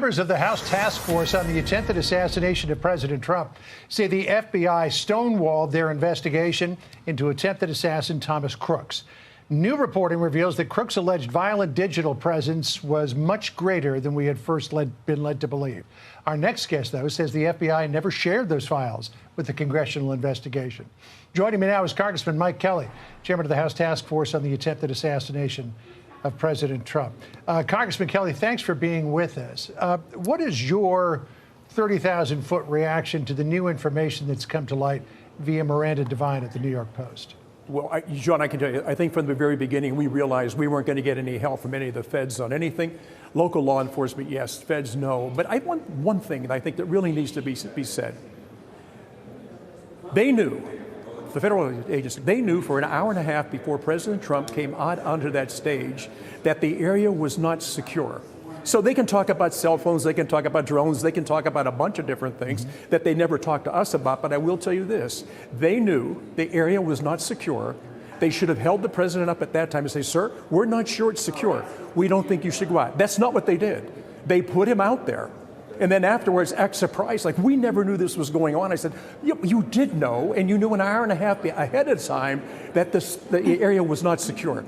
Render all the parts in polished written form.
Members of the House task force on the attempted assassination of President Trump say the FBI stonewalled their investigation into attempted assassin Thomas Crooks. New reporting reveals that Crooks' alleged violent digital presence was much greater than we had first been led to believe. Our next guest, though, says the FBI never shared those files with the congressional investigation. Joining me now is Congressman Mike Kelly, chairman of the House task force on the attempted assassination of President Trump. Congressman Kelly, thanks for being with us. What is your 30,000-foot reaction to the new information that's come to light via Miranda Devine at the New York Post? Well, John, I can tell you, I think from the very beginning we realized we weren't going to get any help from any of the feds on anything. Local law enforcement, yes. Feds, no. But I want one thing that I think that really needs to be said. They knew, the federal agency, they knew for an hour and a half before President Trump came out onto that stage that the area was not secure. So they can talk about cell phones, they can talk about drones, they can talk about a bunch of different things that they never talked to us about. But I will tell you this, they knew the area was not secure. They should have held the president up at that time and say, sir, we're not sure it's secure. We don't think you should go out. That's not what they did. They put him out there. And then afterwards, act surprised, like, we never knew this was going on. I said, you did know, and you knew an hour and a half ahead of time that the area was not secure.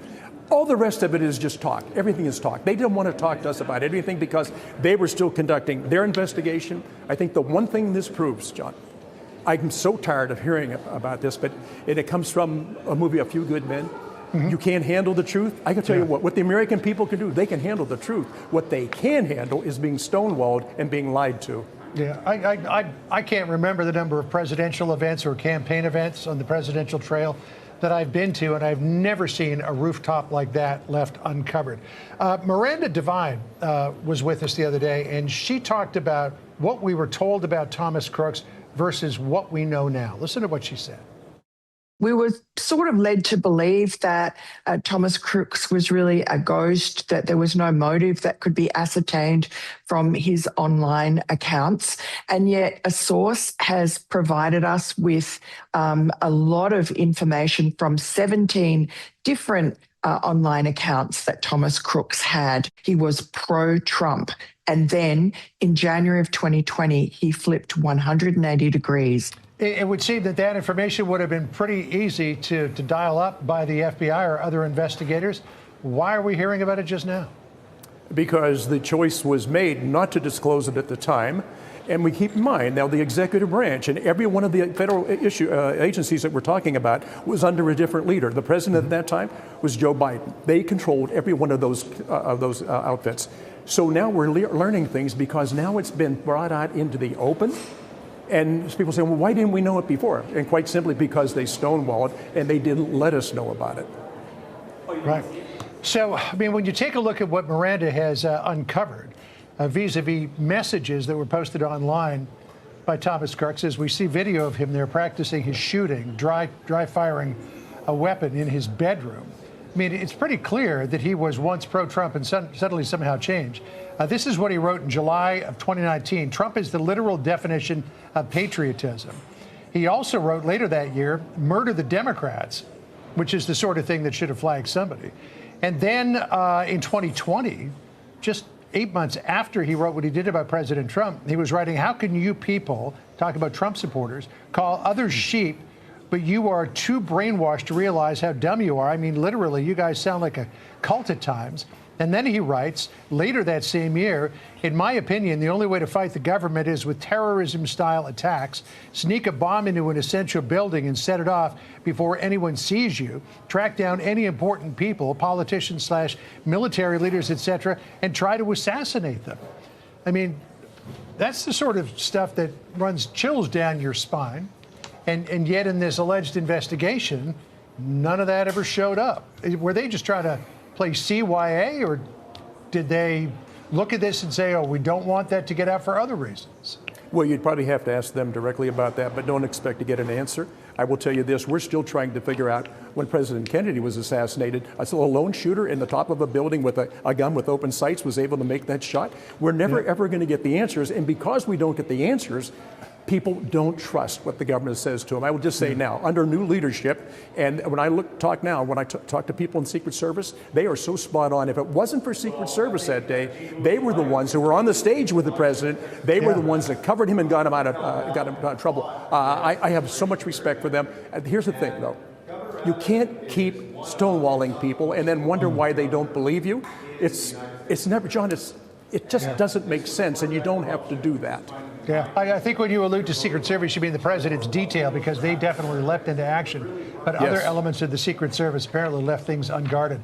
All the rest of it is just talk. Everything is talk. They didn't want to talk to us about anything because they were still conducting their investigation. I think the one thing this proves, John, I'm so tired of hearing about this, but it comes from a movie, A Few Good Men. You can't handle the truth. I can tell you what the American people can do, they can handle the truth. What they can handle is being stonewalled and being lied to. Yeah, I can't remember the number of presidential events or campaign events on the presidential trail that I've been to, and I've never seen a rooftop like that left uncovered. Miranda Devine was with us the other day, and she talked about what we were told about Thomas Crooks versus what we know now. Listen to what she said. We were sort of led to believe that Thomas Crooks was really a ghost, that there was no motive that could be ascertained from his online accounts. And yet a source has provided us with a lot of information from 17 different online accounts that Thomas Crooks had. He was pro-Trump. And then in January of 2020, he flipped 180 degrees. It would seem that information would have been pretty easy to dial up by the FBI or other investigators. Why are we hearing about it just now? Because the choice was made not to disclose it at the time. And we keep in mind, now the executive branch and every one of the federal agencies that we're talking about was under a different leader. The president at that time was Joe Biden. They controlled every one of those outfits. So now we're learning things because now it's been brought out into the open. And people say, well, why didn't we know it before? And quite simply because they stonewalled and they didn't let us know about it. Right. So, I mean, when you take a look at what Miranda has uncovered vis-a-vis messages that were posted online by Thomas Crooks, as we see video of him there practicing his shooting, dry firing a weapon in his bedroom. I mean, it's pretty clear that he was once pro-Trump and suddenly somehow changed. This is what he wrote in July of 2019. Trump is the literal definition of patriotism. He also wrote later that year, murder the Democrats, which is the sort of thing that should have flagged somebody. And then in 2020, just 8 months after he wrote what he did about President Trump, he was writing, how can you people, talking about Trump supporters, call others sheep, but you are too brainwashed to realize how dumb you are. I mean, literally, you guys sound like a cult at times. And then he writes, later that same year, in my opinion, the only way to fight the government is with terrorism-style attacks. Sneak a bomb into an essential building and set it off before anyone sees you. Track down any important people, politicians / military leaders, etc., and try to assassinate them. I mean, that's the sort of stuff that runs chills down your spine. And yet in this alleged investigation, none of that ever showed up. Were they just trying to play CYA, or did they look at this and say, oh, we don't want that to get out for other reasons? Well, you'd probably have to ask them directly about that, but don't expect to get an answer. I will tell you this, we're still trying to figure out when President Kennedy was assassinated, a lone shooter in the top of a building with a gun with open sights was able to make that shot. We're never, ever going to get the answers, and because we don't get the answers, People don't trust what the government says to them. I will just say now, under new leadership, and when I talk to people in Secret Service, they are so spot on. If it wasn't for Secret Service that day, they were the ones who were on the stage with the president. They were the ones that covered him and got him out of trouble. I have so much respect for them. Here's the thing, though. You can't keep stonewalling people and then wonder why they don't believe you. It's never, John, it just doesn't make sense, and you don't have to do that. Yeah, I think when you allude to Secret Service, you mean the president's detail, because they definitely leapt into action. But other elements of the Secret Service apparently left things unguarded.